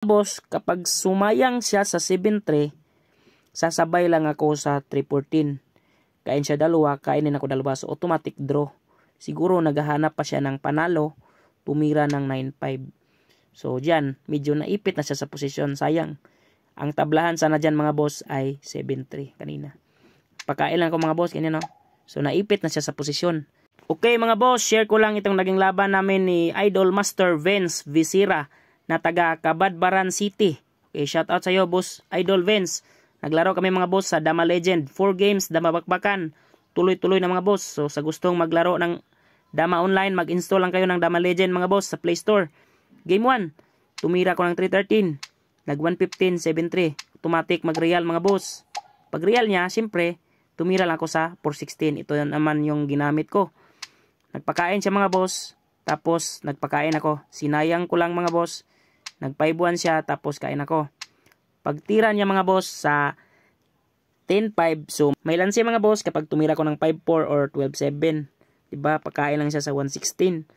Boss, kapag sumayang siya sa 7-3, sasabay lang ako sa 3-14. Kain siya dalawa, kainin ako dalawa. So, automatic draw. Siguro naghahanap pa siya ng panalo, tumira ng 9-5. So, dyan, medyo naipit na siya sa posisyon. Sayang. Ang tablahan sana dyan mga boss ay 7-3 kanina. Pakain lang ako mga boss, ganyan no. So, naipit na siya sa posisyon. Okay mga boss, share ko lang itong naging laban namin ni Idol Master Vince Visira na taga Cabadbaran City. Okay, shout out sa iyo boss Idol Vince. Naglaro kami mga boss sa Dama Legend. 4 games, Dama Bakbakan. Tuloy-tuloy na mga boss. So sa gustong maglaro ng Dama Online, mag-install lang kayo ng Dama Legend mga boss sa Play Store. Game 1, tumira ko ng 313. Nag 115, 7-3. Automatic mag-real mga boss. Pag real niya, siyempre, tumira lang ako sa 416. Ito naman yung ginamit ko. Nagpakain siya mga boss. Tapos nagpakain ako. Sinayang ko lang mga boss. Nag-5-1 siya, tapos kain ako. Pagtira niya mga boss sa 10-5, so may lanse mga boss kapag tumira ko ng 5-4 or 12-7. Diba? Pagkain lang siya sa 116.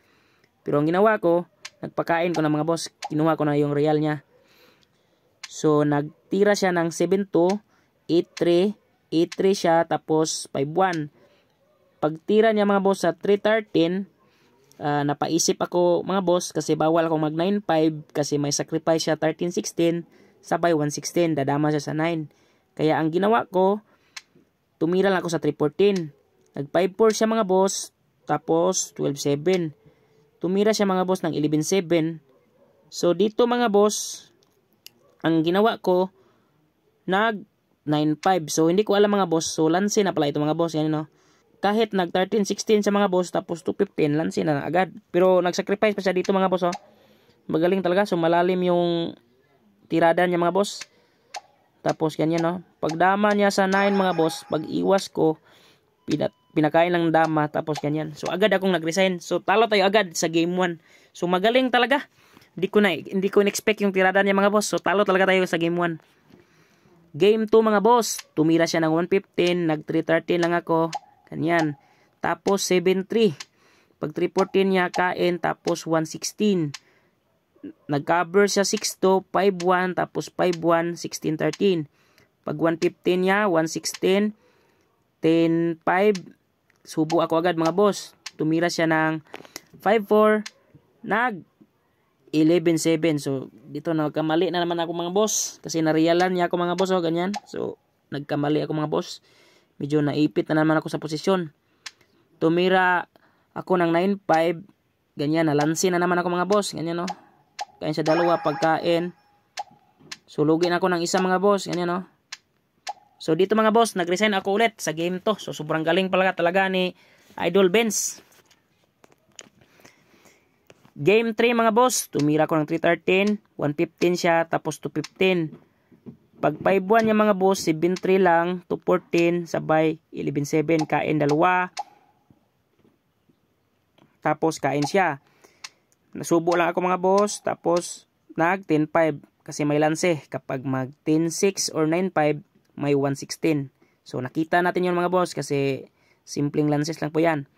Pero ang ginawa ko, nagpakain ko ng mga boss. Kinuha ko na yung real niya. So, nagtira siya ng 7-2, 8-3, 8-3 siya, tapos 5-1. Pagtira niya mga boss sa 313, napaisip ako mga boss kasi bawal akong mag 9-5 kasi may sacrifice siya 13-16 sabay 116, dadama siya sa 9. Kaya ang ginawa ko, tumira lang ako sa 314. Nag 5-4 siya mga boss, tapos 12-7. Tumira siya mga boss ng 11-7. So dito mga boss, ang ginawa ko, nag 9-5. So hindi ko alam mga boss, so lanse na pala ito mga boss, yan no. Kahit nag 13-16 sa mga boss, tapos 2-15, lansin na agad. Pero nag-sacrifice pa siya dito mga boss, oh. Magaling talaga, so malalim yung tirada niya mga boss. Tapos ganyan, no. Pagdama niya sa 9 mga boss, pag iwas ko, pinakain lang dama, tapos ganyan. So agad akong nag-resign. So talo tayo agad sa game 1. So magaling talaga. Hindi ko in-expect yung tirada niya mga boss. So talo talaga tayo sa game 1. Game 2 mga boss, tumira siya ng 115, nag 313 lang ako. Ganyan. Tapos 7-3. Pag 314 niya kain, tapos 116. Nag-cover siya 6-2, 5-1, tapos 5-1, 16-13. Pag 115 niya, 116, 10-5. Subo ako agad mga boss. Tumira siya ng 5-4, nag 11-7. So, dito nagkamali na naman ako mga boss. Kasi narealan niya ako mga boss. Oh, ganyan. So, nagkamali ako mga boss. Medyo naipit na naman ako sa posisyon. Tumira ako ng 9-5. Ganyan, nalansi na naman ako mga boss. Ganyan, no. Kain sa dalawa, pagkain. Sulugin ako ng isa mga boss. Ganyan, no. So, dito mga boss, nag-resign ako ulit sa game to. So, sobrang galing pala talaga ni Idol Vince. Game 3 mga boss. Tumira ko ng 313. 115 siya, tapos 215. Pag 5-1 niya mga boss, 7-3 lang, 2-14, sabay 11-7, kain dalawa. Tapos kain siya. Nasubo lang ako mga boss, tapos nag 10-5 kasi may lanse. Kapag mag 10-6 or 9-5, may 116. So nakita natin yun mga boss kasi simpleng lances lang po yan.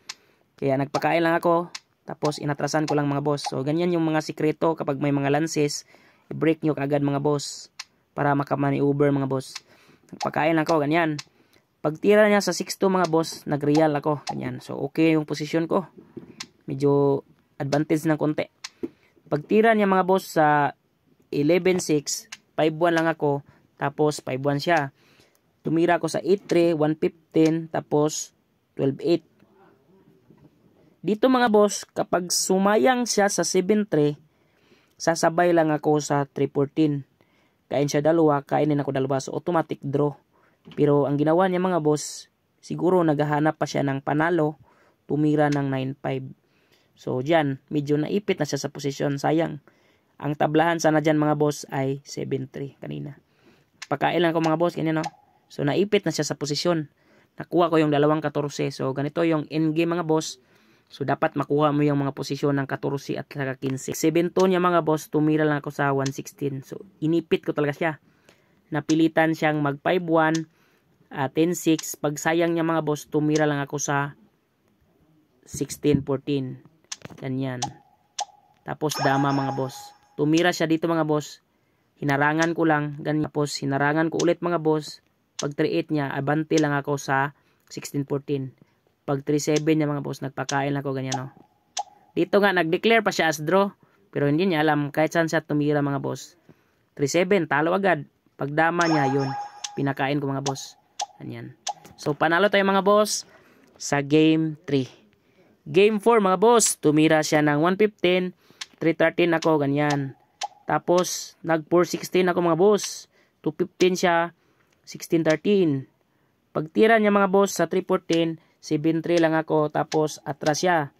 Kaya nagpakain lang ako, tapos inatrasan ko lang mga boss. So ganyan yung mga sikreto kapag may mga lances, i-break nyo kaagad mga boss. Para makamani-uber mga boss. Nagpakain lang ako, ganyan. Pagtira niya sa 6-2 mga boss, nag-real ako, ganyan. So, okay yung posisyon ko. Medyo advantage ng konti. Pagtira niya mga boss sa 11-6, 5-1 lang ako, tapos 5-1 siya. Tumira ako sa 8-3, 115, tapos 12-8. Dito mga boss, kapag sumayang siya sa 7-3, sasabay lang ako sa 3-14. Kain siya dalawa, kainin ako dalawa. So, automatic draw. Pero, ang ginawa niya mga boss, siguro naghahanap pa siya ng panalo, tumira ng 9-5. So, dyan, medyo naipit na siya sa posisyon. Sayang. Ang tablahan sana dyan mga boss ay 7-3 kanina. Pakain lang ako mga boss, ganyan no. So, naipit na siya sa posisyon. Nakuha ko yung 2-14. So, ganito yung endgame mga boss. So, dapat makuha mo yung mga posisyon ng 14 at 15. 7-2 niya mga boss, tumira lang ako sa 116. So, inipit ko talaga siya. Napilitan siyang mag 5-1, 10-6. Pag sayang niya mga boss, tumira lang ako sa 16-14. Ganyan. Tapos dama mga boss. Tumira siya dito mga boss. hinarangan ko lang, ganyan. Tapos hinarangan ko ulit mga boss. Pag 3-8 niya, abante lang ako sa 16-14. Pag 3-7 niya mga boss, nagpakain ako ganyan no. Dito nga, nag-declare pa siya as draw. Pero hindi niya alam kahit saan siya tumira mga boss. 3-7, talo agad. Pag dama niya, yun. Pinakain ko mga boss. Ganyan. So, panalo tayo mga boss sa game 3. Game 4 mga boss, tumira siya ng 115. 313 ako, ganyan. Tapos, nag 416 ako mga boss. 215 siya, 1613. Pagtira niya mga boss sa 314, 73 lang ako. Tapos, atras siya.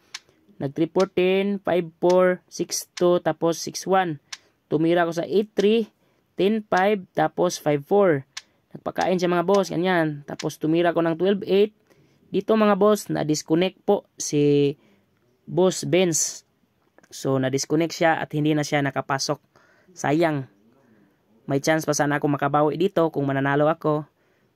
Nag 314, 54, 62, tapos 61. Tumira ako sa 83, 105, tapos 54. Nagpakain siya mga boss, ganyan. Tapos, tumira ko ng 12-8. Dito mga boss, na-disconnect po si Boss Benz. So, na-disconnect siya at hindi na siya nakapasok. Sayang. May chance pa sana ako makabawi dito kung mananalo ako.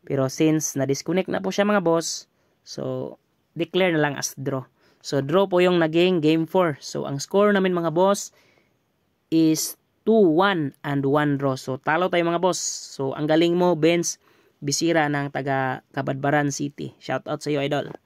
Pero since na-disconnect na po siya mga boss, so, declare na lang as draw. So, draw po yung naging game 4. So, ang score namin mga boss is 2-1 and 1 draw. So, talo tayo mga boss. So, ang galing mo, Benz Bisira ng taga Kabadbaran City. Shout out sa iyo, idol.